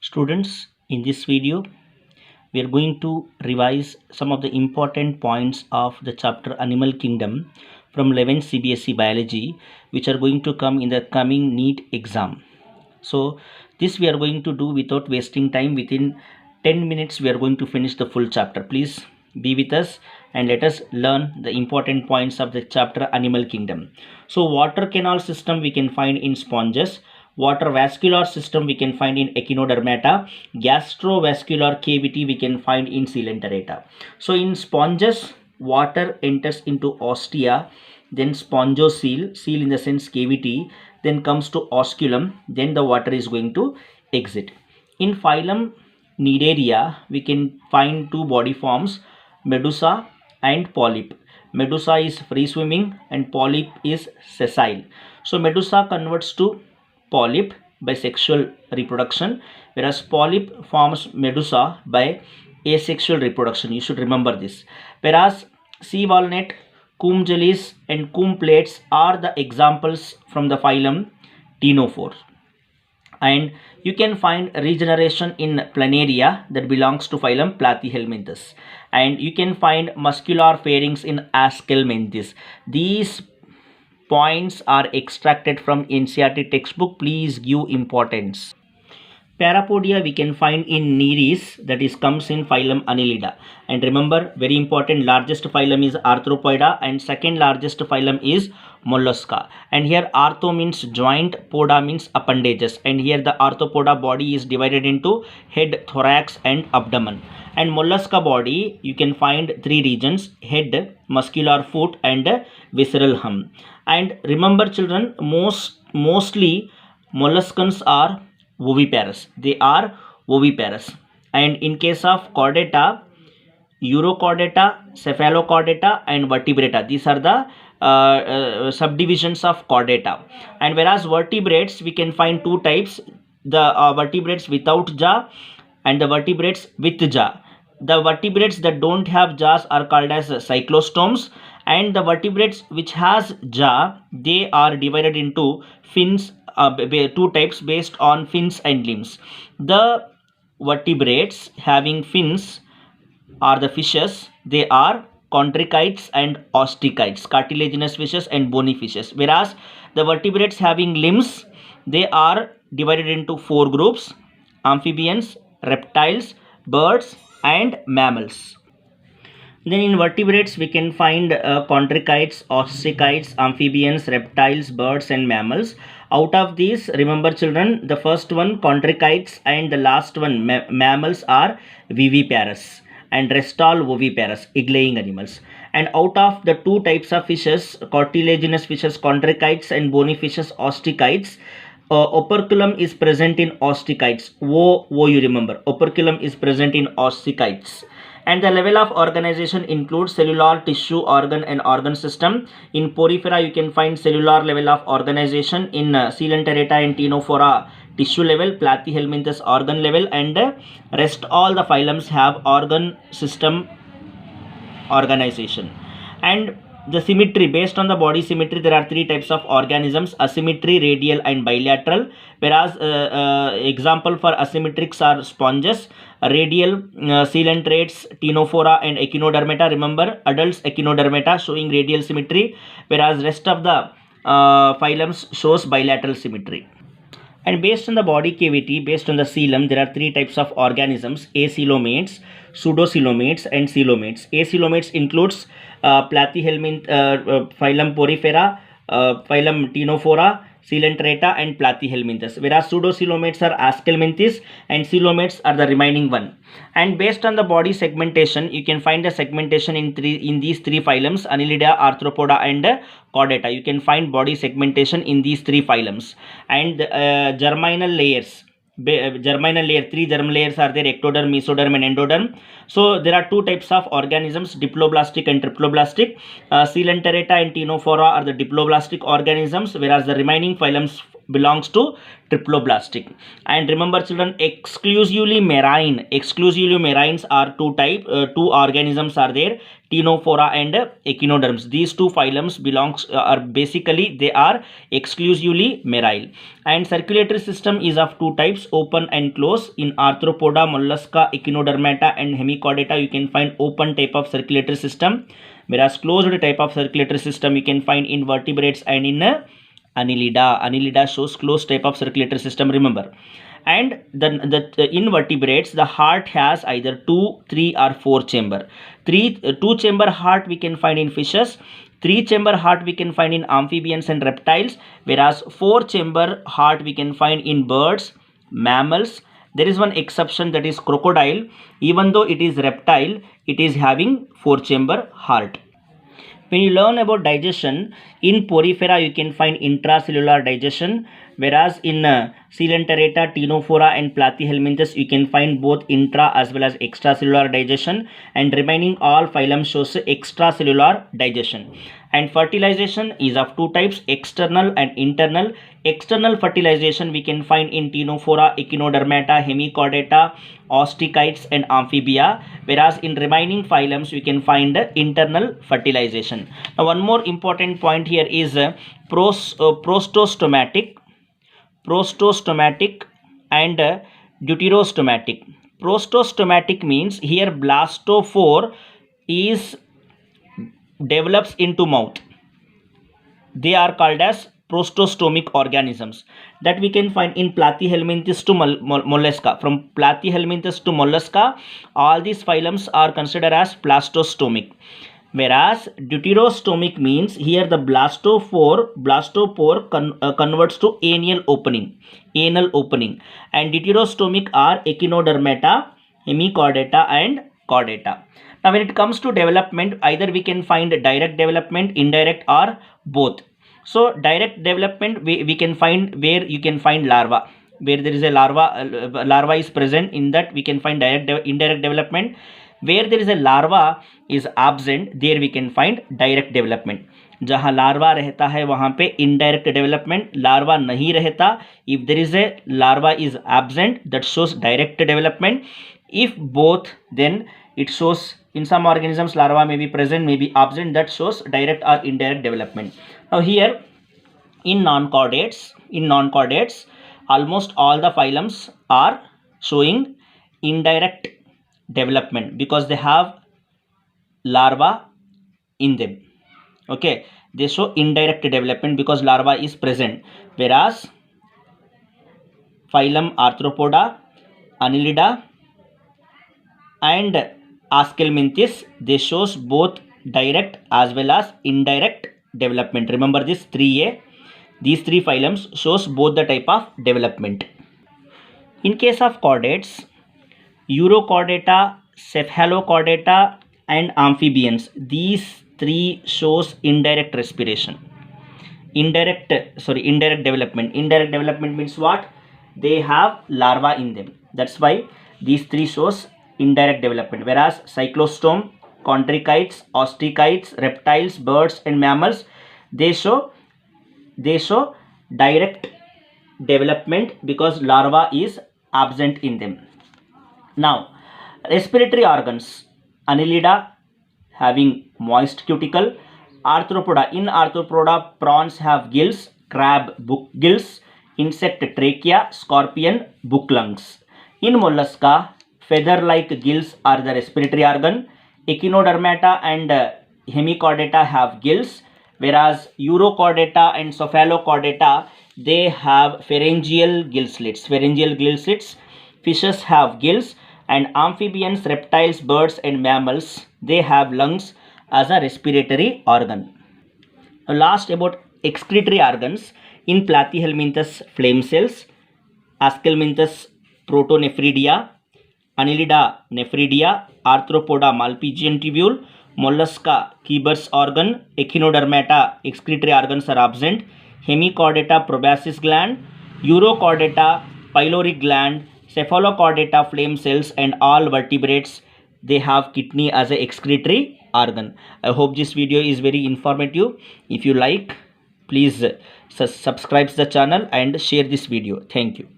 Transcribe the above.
Students, in this video, we are going to revise some of the important points of the chapter Animal Kingdom from 11th CBSE Biology, which are going to come in the coming NEET exam. So, this we are going to do without wasting time. Within 10 minutes, we are going to finish the full chapter. Please be with us and let us learn the important points of the chapter Animal Kingdom. So, water canal system we can find in sponges. Water vascular system we can find in echinodermata. Gastrovascular cavity we can find in coelenterata. So in sponges, water enters into ostia, then spongocele, seal in the sense cavity, then comes to osculum, then the water is going to exit. In phylum Cnidaria, we can find two body forms, medusa and polyp. Medusa is free swimming and polyp is sessile. So medusa converts to polyp by sexual reproduction, whereas polyp forms medusa by asexual reproduction. You should remember this. Whereas sea walnut, comb jellies and comb plates are the examples from the phylum Ctenophore. And you can find regeneration in planaria that belongs to phylum Platyhelminthes. And you can find muscular pharynx in Aschelminthes. These points are extracted from NCERT textbook. Please give importance. Parapodia we can find in Nereis, that is comes in phylum Annelida. And remember, very important, largest phylum is Arthropoda and second largest phylum is Mollusca. And here artho means joint, poda means appendages. And here the arthropoda body is divided into head, thorax and abdomen. And mollusca body you can find three regions: head, muscular foot and visceral hum. And remember children, mostly molluscans are oviparous. They are oviparous. And in case of chordata, Urochordata, Cephalochordata and Vertebrata, these are the subdivisions of chordata. And whereas vertebrates we can find two types, the vertebrates without jaw and the vertebrates with jaw. The vertebrates that don't have jaws are called as cyclostomes, and the vertebrates which has jaw, they are divided into fins, two types based on fins and limbs. The vertebrates having fins are the fishes. They are chondrichites and osteichthyes, cartilaginous fishes and bony fishes. Whereas the vertebrates having limbs, they are divided into four groups: amphibians, reptiles, birds and mammals. Then in vertebrates we can find chondrichites, osteichthyes, amphibians, reptiles, birds and mammals. Out of these, remember children, the first one chondrichites and the last one mammals are viviparous, and rest all oviparous, egg-laying animals. And out of the two types of fishes, cartilaginous fishes chondrichites and bony fishes osteichthyes, operculum is present in osteichthyes. You remember, operculum is present in osteichthyes. And the level of organization includes cellular, tissue, organ and organ system. In Porifera you can find cellular level of organization, in Coelenterata and Ctenophora tissue level, Platyhelminthes organ level, and rest all the phylums have organ system organization. And the symmetry, based on the body symmetry, there are three types of organisms: asymmetry, radial and bilateral. Whereas example for asymmetrics are sponges, radial, coelentrates, Ctenophora and echinodermata. Remember, adults echinodermata showing radial symmetry, whereas rest of the phylums shows bilateral symmetry. And based on the body cavity, based on the coelom, there are three types of organisms: acoelomates, pseudocoelomates and coelomates. Acoelomates includes phylum Porifera, phylum Ctenophora, Coelenterata and Platyhelminthes, whereas pseudocoelomates are Aschelminthes and coelomates are the remaining one. And based on the body segmentation, you can find the segmentation in these three phylums: Annelida, Arthropoda and Chordata. You can find body segmentation in these three phylums. And germinal layers, germinal layer, three germ layers are there: ectoderm, mesoderm and endoderm. So there are two types of organisms, diploblastic and triploblastic. Coelenterata and Ctenophora are the diploblastic organisms, whereas the remaining phylums belongs to triploblastic. And remember children, exclusively marines are two organisms are there, Ctenophora and echinoderms. These two phylums are basically they are exclusively marine. And circulatory system is of two types, open and closed. In Arthropoda, Mollusca, Echinodermata and Hemichordata you can find open type of circulatory system, whereas closed type of circulatory system you can find in vertebrates and in Annelida shows closed type of circulatory system, remember. And the invertebrates, the heart has either 2, 3 or 4 chamber. 2 chamber heart we can find in fishes, 3 chamber heart we can find in amphibians and reptiles, whereas 4 chamber heart we can find in birds, mammals. There is one exception, that is crocodile. Even though it is reptile, it is having 4 chamber heart. When you learn about digestion, in Porifera you can find intracellular digestion, whereas in Coelenterata, Ctenophora and Platyhelminthes you can find both intra as well as extracellular digestion, and remaining all phylum shows extracellular digestion. And fertilization is of two types, external and internal. External fertilization we can find in Ctenophora, Echinodermata, Hemichordata, Osteichthyes and Amphibia, whereas in remaining phylums we can find internal fertilization. Now one more important point here is prostostomatic and deuterostomatic. Prostostomatic means here blastophore is develops into mouth. They are called as prostostomic organisms, that we can find in Platyhelminthes to mollusca. From Platyhelminthes to mollusca, all these phylums are considered as blastostomic. Whereas deuterostomic means here the blastophore converts to anal opening, and deuterostomic are Echinodermata, Hemichordata and Chordata. Now when it comes to development, either we can find direct development, indirect or both. So direct development we can find where you can find larva, where there is a larva is present, in that we can find indirect development. Where there is a larva is absent, there we can find direct development. जहाँ larva रहता है वहाँ पे indirect development, larva नहीं रहता, if there is a larva is absent, that shows direct development. If both, then it shows, in some organisms larva may be present, may be absent, that shows direct or indirect development. Now here in non-chordates, almost all the phylums are showing indirect development because they have larva in them. Okay, they show indirect development because larva is present, whereas phylum Arthropoda, Annelida and Aschelminthes, they shows both direct as well as indirect development. Remember this 3A, these three phylums shows both the type of development. In case of chordates, Urochordata, Cephalochordata and amphibians, these three shows indirect respiration. Indirect development. Indirect development means what? They have larva in them. That's why these three shows indirect development. Whereas cyclostome, chondrichites, osteichthyes, reptiles, birds and mammals, they show direct development because larva is absent in them. Now respiratory organs, Annelida having moist cuticle, Arthropoda, in Arthropoda prawns have gills, crab book gills, insect trachea, scorpion book lungs. In mollusca, feather like gills are the respiratory organ. Echinodermata and Hemichordata have gills, whereas Urochordata and Cephalochordata, they have pharyngeal gill slits. Fishes have gills, and amphibians, reptiles, birds and mammals, they have lungs as a respiratory organ. Now last about excretory organs, in Platyhelminthes flame cells, Aschelminthes protonephridia, Annelida nephridia, Arthropoda Malpighian tubule, Mollusca Kieber's organ, Echinodermata excretory organs are absent, Hemichordata proboscis gland, Urochordata pyloric gland, Cephalochordata flame cells, and all vertebrates, they have kidney as a excretory organ. I hope this video is very informative. If you like, Please subscribe the channel and share this video. Thank you.